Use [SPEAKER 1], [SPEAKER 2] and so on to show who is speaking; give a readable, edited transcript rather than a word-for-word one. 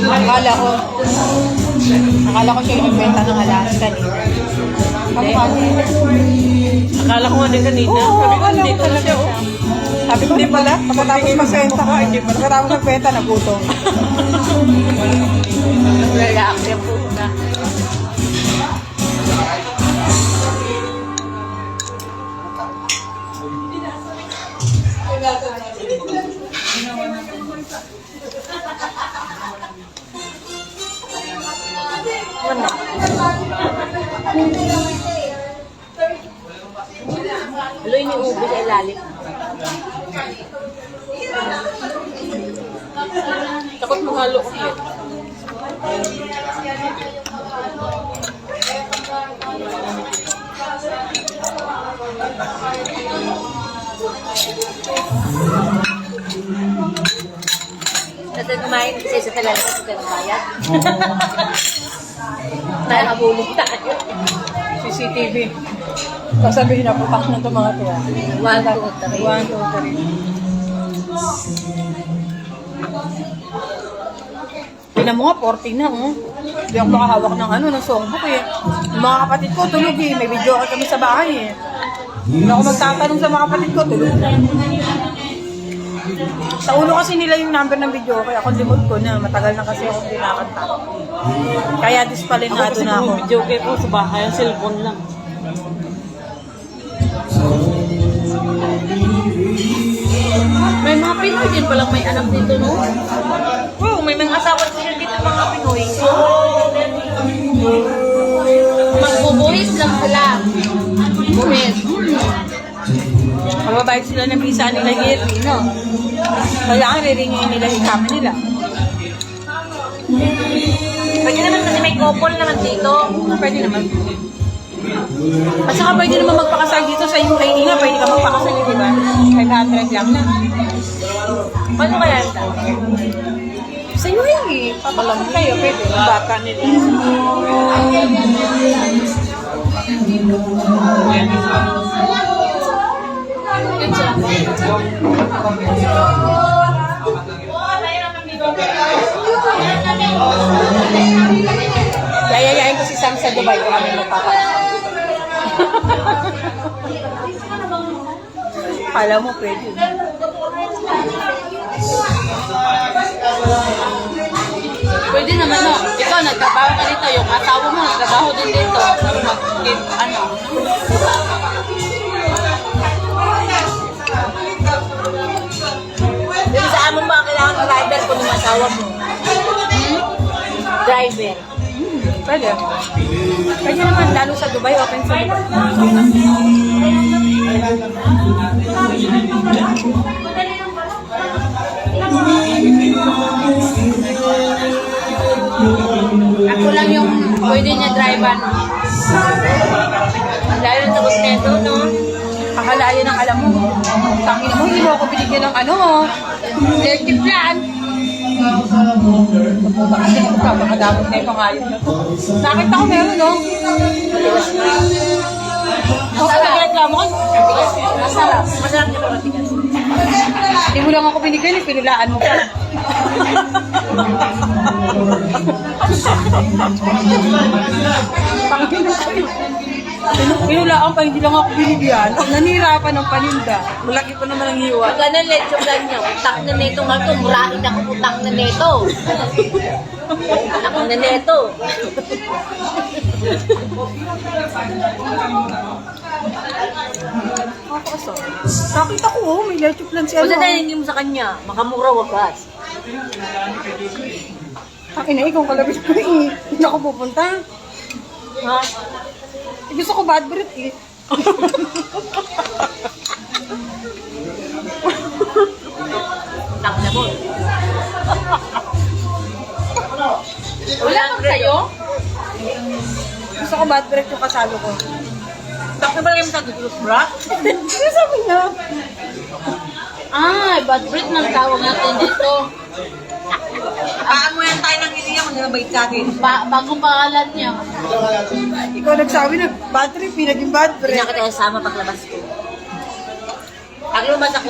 [SPEAKER 1] Akala ko siya yung nagbenta ng Alaska.
[SPEAKER 2] Akala ko nga din kanina.
[SPEAKER 1] Oo,
[SPEAKER 2] Sabi ko,
[SPEAKER 1] akala
[SPEAKER 2] hindi
[SPEAKER 1] ko
[SPEAKER 2] ko na
[SPEAKER 1] talaga
[SPEAKER 2] siya.
[SPEAKER 1] siya. Sabi ko,
[SPEAKER 2] Hindi pala.
[SPEAKER 1] pagkatapos magbenta ka, hindi pala. Pagkatapos magbenta, nagutom.
[SPEAKER 2] Lalaki ang puta.
[SPEAKER 3] Luloy ni ubi sa ilalim.
[SPEAKER 2] Takot mahalo ko yun.
[SPEAKER 3] Kasi kumain kasi sa talaga kasi ka ng bayad. Tayo kabulog tayo.
[SPEAKER 1] CCTV. Sasabihin na, putak na ito mga kaya.
[SPEAKER 3] 1, 2, 3.
[SPEAKER 1] 1, 2, 3. Tignan mo nga, 40 na, oh. Hindi ako makahawak ng ng songbook eh. Yung mga kapatid ko, tulog eh. May video kami sa bahay eh. Hindi ako magtatanong sa mga kapatid ko, tulog na. Sa ulo kasi nila yung number ng video, kaya ako limot ko na. Matagal na kasi ako pinakanta. Kaya dispalinado na ako.
[SPEAKER 2] Video game ko sa bahay, ang cellphone lang.
[SPEAKER 3] May mga Pinoy din palang may anak dito, no?
[SPEAKER 2] Oo, may mga asawa sila dito mga Pinoy.
[SPEAKER 3] Magbubuhis lang sila. Buhis.
[SPEAKER 1] Magbabayad sila ng visa nila yearly, no? Kailangan riringin nila yung kami nila.
[SPEAKER 3] Pwede naman kasi may couple naman dito.
[SPEAKER 1] Pwede naman. At saka pwede naman magpakasal dito sa UK nila. Pwede ka magpakasal, di ba? 500 lang na.
[SPEAKER 3] Paano kaya ito?
[SPEAKER 1] Sa UK, papalam kayo, pwede.
[SPEAKER 2] Bata nila.
[SPEAKER 1] Yayayain ko si Sam sa Dubai kung kami magpapakasal. Kala mo pwede.
[SPEAKER 3] Pwede naman, no? Ikaw, nagtrabaho ka dito. Yung asawa mo, nagtrabaho din dito. Ano? Yung sa amon ba, kailangan ng driver kung yung asawa mo? Driver.
[SPEAKER 1] Pwede. Pwede naman, lalo sa Dubai, open sa Dubai.
[SPEAKER 3] Ako lang yung pwede niya driver. Dahil sa neto, no?
[SPEAKER 1] Akalayan ng alam mo. Tangin mo, hindi mo ako binigyan ng elective plan. Kasi ito pa, makadamot na yung pangayon na to. Nakita ko meron, no? Reklamo ko.
[SPEAKER 3] Masarap. Masarap niya pala tigas.
[SPEAKER 1] Hindi mo lang ako binigyan, pinulaan mo pa. Pinulaan pa, hindi lang ako binigyan. Nanirapan ng paninda.
[SPEAKER 2] Malaki pa naman ang hiwa.
[SPEAKER 3] Pag ganun, lechong ganyan. Utak na neto nga ito. Murahin ako utak na neto. Ako na neto.
[SPEAKER 1] Nakita ko, oh, may leche plan siya.
[SPEAKER 3] Kung sa mo sa kanya, makamura wagas.
[SPEAKER 1] Ang ina, ikaw kalabis ko eh. Hindi ako pupunta.
[SPEAKER 3] Ha?
[SPEAKER 1] Gusto ko bad breath eh.
[SPEAKER 3] Utak na mo. Wala kang sa'yo?
[SPEAKER 1] Gusto ko bad breath yung kasalo ko.
[SPEAKER 2] Takot na ba kayo sa tutulog, bra?
[SPEAKER 1] Ano sabi niya?
[SPEAKER 3] Ah, bad breath ng tawag natin dito.
[SPEAKER 2] Paan mo yan tayo ng iliya, magnabait sa akin.
[SPEAKER 3] Bagong pangalan niya.
[SPEAKER 1] Ikaw nagsabi na bad trip, pinaging bad
[SPEAKER 3] Hindi
[SPEAKER 1] breath.
[SPEAKER 3] na kita kasama paglabas ko. Pag lumabas ako,